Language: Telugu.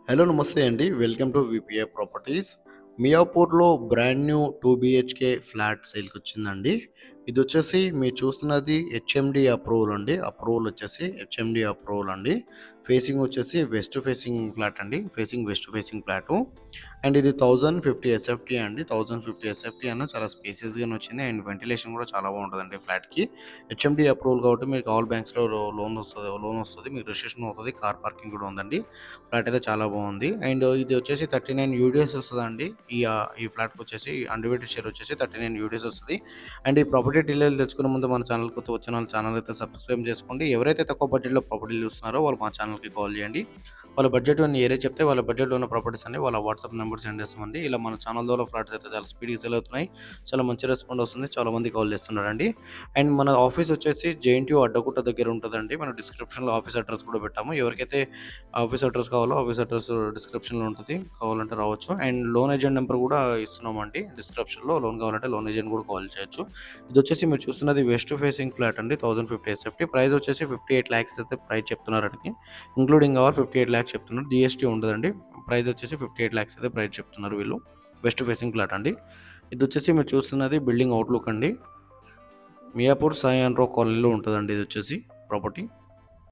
హలో నమస్తే అండి. Welcome to VPI properties. మియాపూర్‌లో బ్రాండ్ న్యూ 2 బీహెచ్‌కే ఫ్లాట్ సేల్‌కొచ్చిందండి. ఇదొచ్చేసి మీరు చూస్తున్నది హెచ్ఎండీ అప్రూవల్ అండి. అప్రూవల్ వచ్చేసి హెచ్ఎండీ అప్రూవల్ అండి. ఫేసింగ్ వచ్చేసి వెస్ట్ ఫేసింగ్ ఫ్లాట్ అండి. West facing flat. అండ్ ఇది 1050 ఎస్ఎఫ్టీ అండి. 1050 ఎస్ఎఫ్టీ అన్న చాలా స్పేసియస్‌గానే వచ్చింది. అండ్ వెంటిలేషన్ కూడా చాలా బాగుంటదండి ఫ్లాట్‌కి. హెచ్ఎండీ అప్రూవల్ కాబట్టి మీకు ఆల్ బ్యాంక్స్‌లో లోన్ వస్తది. మీకు రిజిస్ట్రేషన్ అవుతది. కార్ పార్కింగ్ కూడా ఉందండి. ఫ్లాట్ అయితే చాలా బాగుంది. అండ్ ఇది వచ్చేసి 39 యూడిఎస్ వస్తదండి. ఈ ఫ్లాట్‌కి వచ్చేసి అన్డివైడెడ్ షేర్ వచ్చేసి 39 యూడిఎస్ వస్తది. అండ్ ఈ ప్రాపర్టీ డీటెయిల్స్ తెలుసుకునే ముందు మన ఛానల్ కొత్తగా వచ్చిన వాళ్ళు ఛానల్ అయితే సబ్స్క్రైబ్ చేసుకోండి. ఎవరైతే తక్కువ బడ్జెట్‌లో ప్రాపర్టీలు చూస్తున్నారో వాళ్ళు మా ఛానల్‌కి కాల్ చేయండి. వాళ్ళ బడ్జెట్ అన్ని ఏరియా చెప్తే వాళ్ళ బడ్జెట్‌లో ఉన్న ప్రాపర్టీస్ అన్ని వాళ్ళ వాట్సాప్ నెంబర్ సెండ్ చేస్తామండి. ఇలా మన ఛానల్ ద్వారా ఫ్లాట్స్ అయితే చాలా స్పీడ్‌గా సేల్ అవుతున్నాయి. చాలా మంచి రెస్పాండ్ వస్తుంది. చాలా మంది కాల్ చేస్తున్నారండి. అండ్ మన ఆఫీస్ వచ్చేసి జేఎన్‌టీయూ అడ్డగుట్ట దగ్గర ఉంటదండి. మనం డిస్క్రిప్షన్‌లో ఆఫీస్ అడ్రెస్ కూడా పెట్టాము. ఎవరికైతే ఆఫీస్ అడ్రస్ కావాలో ఆఫీస్ అడ్రస్ డిస్క్రిప్షన్‌లో ఉంటది. కావాలంటే రావచ్చు. అండ్ లోన్ ఏజెంట్ నెంబర్ కూడా ఇస్తున్నామండి డిస్క్రిప్షన్‌లో. లోన్ కావాలంటే లోన్ ఏజెంట్ కూడా కాల్ చేయొచ్చు. ఇదొచ్చేసి మీరు చూస్తున్నది వెస్ట్ ఫేసింగ్ ఫ్లాట్ అండి. 1050 ఎస్ఎఫ్టీ. ప్రైస్ వచ్చేసి 58 లాక్స్ అయితే ప్రైస్ చెప్తున్నారండి. ఇంక్లూడింగ్ ఆల్ 58 లాక్స్ చెప్తున్నారు. జీఎస్టీ ఉండదండి. ప్రైస్ వచ్చేసి 58 లాక్స్ అయితే ప్రైస్ చెప్తున్నారు వీళ్ళు. వెస్ట్ ఫేసింగ్ ఫ్లాట్ అండి. ఇదొచ్చేసి మీరు చూస్తున్నది బిల్డింగ్ అవుట్‌లుక్ అండి. మియాపూర్ సాయి ఆండ్రో కాలనీలో ఉంటదండి ఇదొచ్చేసి ప్రాపర్టీ.